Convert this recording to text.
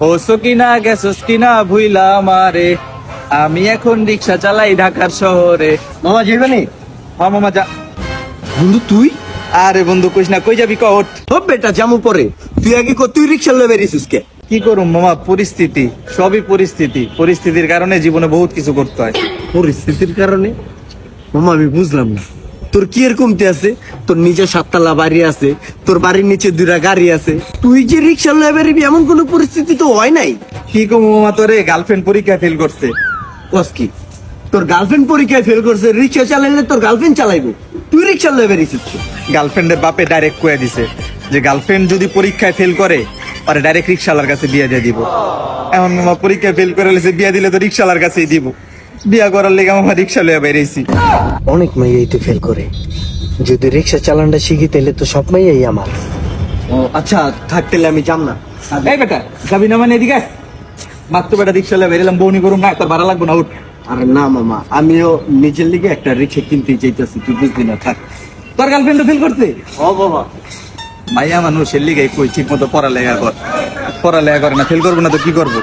হোসো কিনা গেছস কিনা ভুইলা আমারে, আমি এখন রিক্সা চালাই ঢাকার শহরে। মামা যাইবানি? হ্যাঁ মামা যা। বন্ধু তুই? আরে বন্ধু কইস না, কই যাবি কট? ও বেটা জামু পরে তুই আগে তুই রিক্সা লয়ে বেরিয়েছিস কে? কি করুম মামা, পরিস্থিতি, সবই পরিস্থিতি। পরিস্থিতির কারণে জীবনে বহুত কিছু করতে হয়। পরিস্থিতির কারণে? মামা আমি বুঝলাম না, তোর কি এর কমতি আছে? তোর নিজের 7 তলা বাড়ি আছে, তোর বাড়ির নিচে 2টা গাড়ি আছে, তুই যে রিক্সা লয়ে বেরিবি এমন কোনো পরিস্থিতি তো হয় নাই। কি কম মামা, তোরে গার্লফ্রেন্ড পরীক্ষা ফেল করছে। কস কি? তোর গার্লফ্রেন্ড পরীক্ষায় ফেল করছে, রিক্সা চালাইলে তোর গার্লফ্রেন্ড চালাইবো, তুই রিক্সা লয়ে বেরিয়েছিস তো? গার্লফ্রেন্ডের বাপে ডাইরেক্ট কয়ে দিছে যে গার্লফ্রেন্ড যদি পরীক্ষায় ফেল করে আরে ডাইরেক্ট রিক্সাওয়ালার কাছে বিয়ে দিয়ে দিব। এখন মামা পরীক্ষায় ফেল করে লেছে, বিয়ে দিলে তো রিক্সাওয়ালার কাছেই দিব। বিয়া করার লেগে মামা রিক্সা লয়ে বেরিয়েছি। অনেক মাইয়াই তো ফেল করে, যদি রিক্সা চালানটা শিখি তাহলে তো সব মাইয়াই আমার। ও আচ্ছা থাকতে আমি যাম না। এই বেটা যাবি না মানে এদিকে আয়। মাত্র বেটা রিক্সা লয়ে বেরিলাম, বউনি করুম না, তোর ভাড়া লাগবো না, উঠ। আরে না মামা, আমিও নিজের লিগে একটা রিক্সা কিনতে চাইতেছি, তুই বুঝবি না, থাক। তোর গার্লফ্রেন্ড ফেল করতে? ও বাবা, মাইয়া মানুষের লিগে কই ঠিক মতো পড়ালেখা কর, পড়ালেখা করে না, ফেল করবো না তো কি করবো?